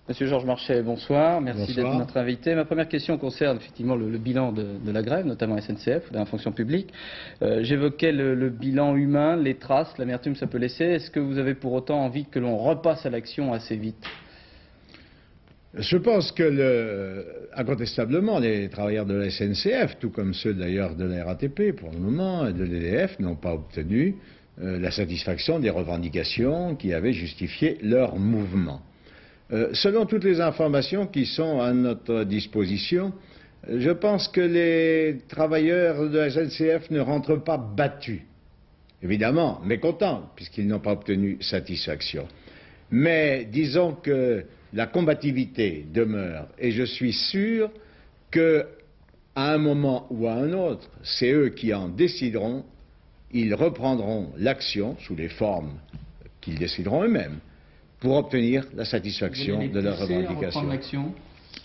Monsieur Georges Marchais, bonsoir. Merci Bonsoir. d'être notre invité. Ma première question concerne effectivement le bilan de la grève, notamment SNCF, de la fonction publique. J'évoquais le bilan humain, les traces, l'amertume que ça peut laisser. Est-ce que vous avez pour autant envie que l'on repasse à l'action assez vite? Je pense que, incontestablement, les travailleurs de la SNCF, tout comme ceux d'ailleurs de la RATP pour le moment, et de l'EDF, n'ont pas obtenu la satisfaction des revendications qui avaient justifié leur mouvement. Selon toutes les informations qui sont à notre disposition, je pense que les travailleurs de la SNCF ne rentrent pas battus. Évidemment, mécontents, puisqu'ils n'ont pas obtenu satisfaction. Mais disons que la combativité demeure, et je suis sûr qu'à un moment ou à un autre, c'est eux qui en décideront, ils reprendront l'action sous les formes qu'ils décideront eux-mêmes, pour obtenir la satisfaction de leurs revendications.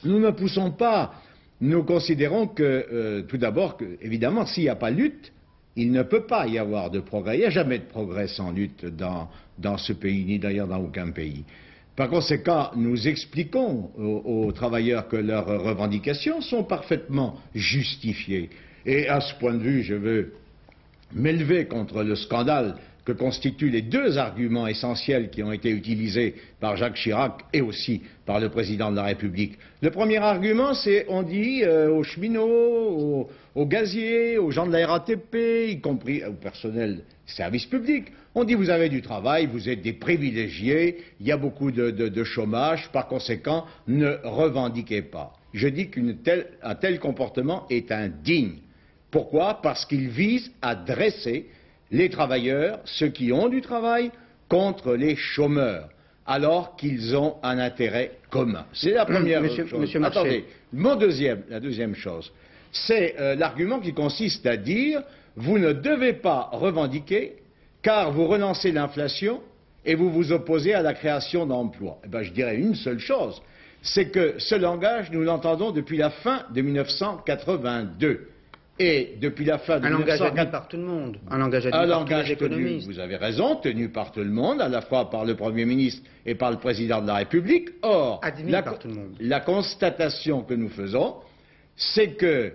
Nous ne poussons pas. Nous considérons que, tout d'abord, évidemment, s'il n'y a pas lutte, il ne peut pas y avoir de progrès. Il n'y a jamais de progrès sans lutte dans ce pays, ni d'ailleurs dans aucun pays. Par conséquent, nous expliquons aux travailleurs que leurs revendications sont parfaitement justifiées. Et à ce point de vue, je veux m'élever contre le scandale que constituent les deux arguments essentiels qui ont été utilisés par Jacques Chirac et aussi par le président de la République. Le premier argument, c'est on dit aux cheminots, aux gaziers, aux gens de la RATP, y compris au personnel service public, on dit vous avez du travail, vous êtes des privilégiés, il y a beaucoup de chômage, par conséquent, ne revendiquez pas. Je dis qu'un tel comportement est indigne. Pourquoi? Parce qu'il vise à dresser les travailleurs, ceux qui ont du travail, contre les chômeurs, alors qu'ils ont un intérêt commun. C'est la première chose. Monsieur Attendez, la deuxième chose, c'est l'argument qui consiste à dire vous ne devez pas revendiquer car vous relancez l'inflation et vous vous opposez à la création d'emplois. Eh bien, je dirais une seule chose, c'est que ce langage, nous l'entendons depuis la fin de 1982. Et depuis la fin de un langage admis par tout le monde, un langage admis par tous les économistes. Vous avez raison, tenu par tout le monde, à la fois par le Premier ministre et par le Président de la République. Or, par tout le monde. La constatation que nous faisons, c'est que,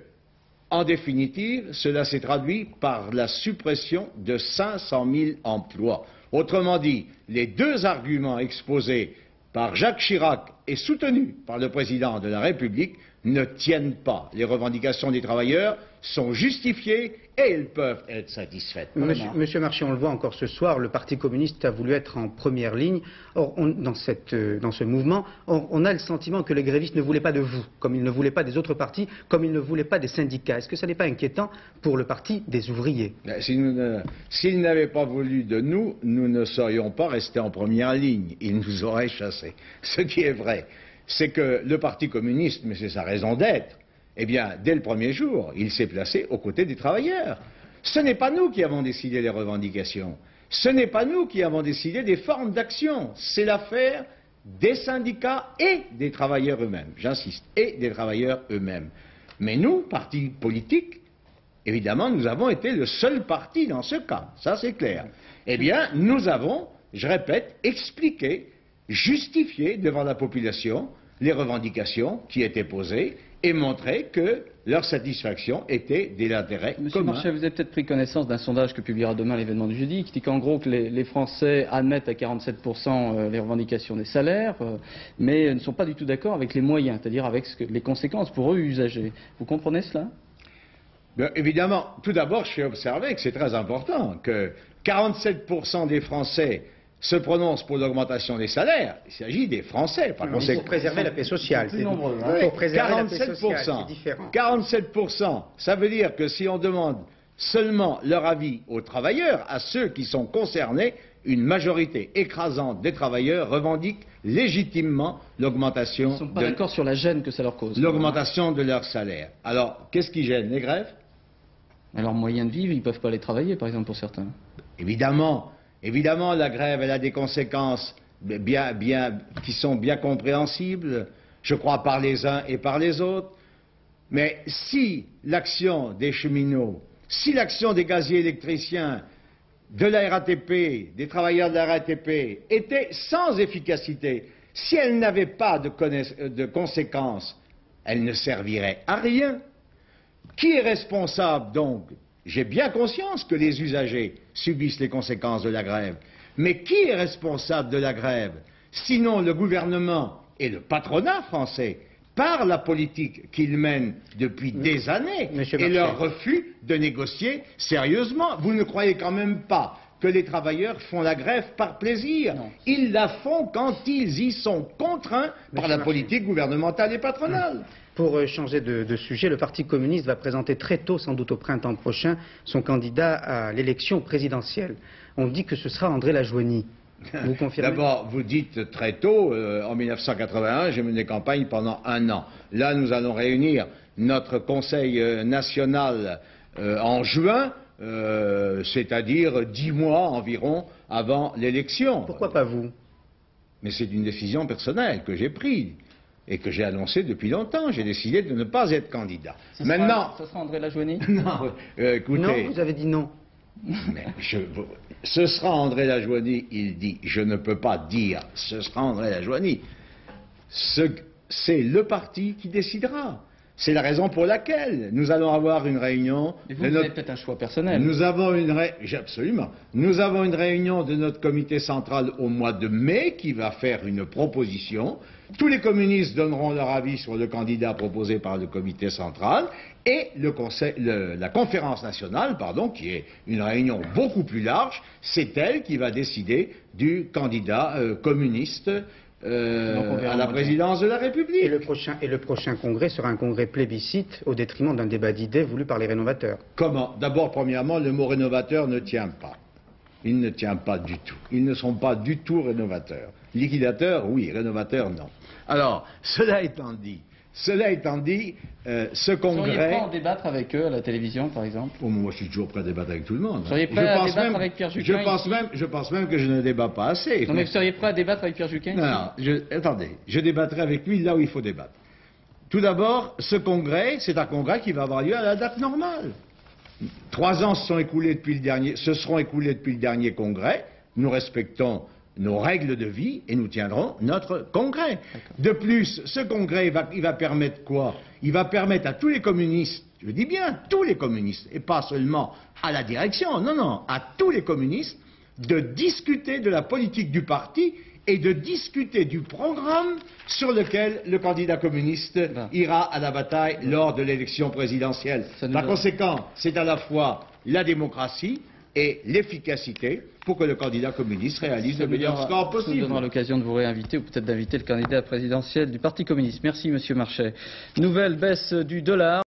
en définitive, cela s'est traduit par la suppression de 500 000 emplois. Autrement dit, les deux arguments exposés par Jacques Chirac et soutenus par le Président de la République ne tiennent pas. Les revendications des travailleurs sont justifiées et elles peuvent être satisfaites. Monsieur Marchais, on le voit encore ce soir, le Parti communiste a voulu être en première ligne. Or, dans ce mouvement, on a le sentiment que les grévistes ne voulaient pas de vous, comme ils ne voulaient pas des autres partis, comme ils ne voulaient pas des syndicats. Est-ce que ça n'est pas inquiétant pour le Parti des ouvriers? S'ils n'avaient pas voulu de nous, nous ne serions pas restés en première ligne. Ils nous auraient chassés. Ce qui est vrai, c'est que le Parti communiste, mais c'est sa raison d'être, eh bien, dès le premier jour, il s'est placé aux côtés des travailleurs. Ce n'est pas nous qui avons décidé les revendications. Ce n'est pas nous qui avons décidé des formes d'action. C'est l'affaire des syndicats et des travailleurs eux-mêmes. J'insiste, et des travailleurs eux-mêmes. Mais nous, parti politique, évidemment, nous avons été le seul parti dans ce cas. Ça, c'est clair. Eh bien, nous avons, je répète, expliqué, justifié devant la population les revendications qui étaient posées et montrer que leur satisfaction était de l'intérêt commun. Monsieur Marchais, vous avez peut-être pris connaissance d'un sondage que publiera demain l'événement du jeudi, qui dit qu'en gros que les Français admettent à 47% les revendications des salaires, mais ne sont pas du tout d'accord avec les moyens, c'est-à-dire avec les conséquences pour eux usagers. Vous comprenez cela? Bien, évidemment, tout d'abord, je fais observer que c'est très important que 47% des Français se prononcent pour l'augmentation des salaires. Il s'agit des Français. Par conséquent, pour préserver la paix sociale. Plus nombreux, hein. Pour préserver la paix sociale, c'est différent. 47%, ça veut dire que si on demande seulement leur avis aux travailleurs, à ceux qui sont concernés, une majorité écrasante des travailleurs revendiquent légitimement l'augmentation. Ils ne sont pas d'accord sur la gêne que ça leur cause. L'augmentation de leur salaire. Alors, qu'est-ce qui gêne? Les grèves? Alors, moyen de vivre, ils ne peuvent pas aller travailler, par exemple, pour certains. Évidemment, la grève, elle a des conséquences qui sont bien compréhensibles, je crois, par les uns et par les autres. Mais si l'action des cheminots, si l'action des gaziers électriciens, de la RATP, des travailleurs de la RATP, était sans efficacité, Si elle n'avait pas de conséquences, elle ne servirait à rien. Qui est responsable donc? J'ai bien conscience que les usagers subissent les conséquences de la grève. Mais qui est responsable de la grève? Sinon le gouvernement et le patronat français, par la politique qu'ils mènent depuis des années et leur refus de négocier sérieusement. Vous ne croyez quand même pas que les travailleurs font la grève par plaisir? Non. Ils la font quand ils y sont contraints par la politique gouvernementale et patronale. Pour changer de sujet, le Parti communiste va présenter très tôt, sans doute au printemps prochain, son candidat à l'élection présidentielle. On dit que ce sera André Lajoigny. Vous confirmez? D'abord, vous dites très tôt, en 1981, j'ai mené campagne pendant 1 an. Là, nous allons réunir notre Conseil national en juin, c'est-à-dire 10 mois environ avant l'élection. Pourquoi pas vous? Mais c'est une décision personnelle que j'ai prise et que j'ai annoncée depuis longtemps. J'ai décidé de ne pas être candidat. Maintenant, ce sera André Lajoigny? Non, écoutez... Non, vous avez dit non. Mais ce sera André Lajoigny, il dit. Je ne peux pas dire ce sera André Lajoigny. C'est le parti qui décidera. C'est la raison pour laquelle nous allons avoir une réunion... Mais vous avez peut-être un choix personnel. Absolument. Nous avons une réunion de notre comité central au mois de mai qui va faire une proposition. Tous les communistes donneront leur avis sur le candidat proposé par le comité central et la conférence nationale, qui est une réunion beaucoup plus large, c'est elle qui va décider du candidat communiste à la présidence de la République. Et le prochain congrès sera un congrès plébiscite au détriment d'un débat d'idées voulu par les rénovateurs. Comment? D'abord, premièrement, le mot rénovateur ne tient pas. Il ne tient pas du tout. Ils ne sont pas du tout rénovateurs. Liquidateurs, oui, rénovateurs, non. Alors, cela étant dit, ce congrès... Seriez prêt à en débattre avec eux à la télévision, par exemple? Oh, moi, je suis toujours prêt à débattre avec tout le monde. Seriez prêt à débattre avec Pierre Juquin? Je pense même que je ne débat pas assez. Non, mais vous seriez prêt à débattre avec Pierre Juquin? Non, attendez, je débattrai avec lui là où il faut débattre. Tout d'abord, ce congrès, c'est un congrès qui va avoir lieu à la date normale. 3 ans se seront écoulés depuis le dernier congrès. Nous respectons nos règles de vie et nous tiendrons notre congrès. De plus, ce congrès, il va permettre quoi? Il va permettre à tous les communistes, je dis bien tous les communistes, et pas seulement à la direction, non, à tous les communistes, de discuter de la politique du parti et de discuter du programme sur lequel le candidat communiste ira à la bataille lors de l'élection présidentielle. Par conséquent, c'est à la fois la démocratie et l'efficacité pour que le candidat communiste réalise le meilleur score possible. Ça nous donnera l'occasion de vous réinviter ou peut-être d'inviter le candidat présidentiel du Parti communiste. Merci, Monsieur Marchais. Nouvelle baisse du dollar.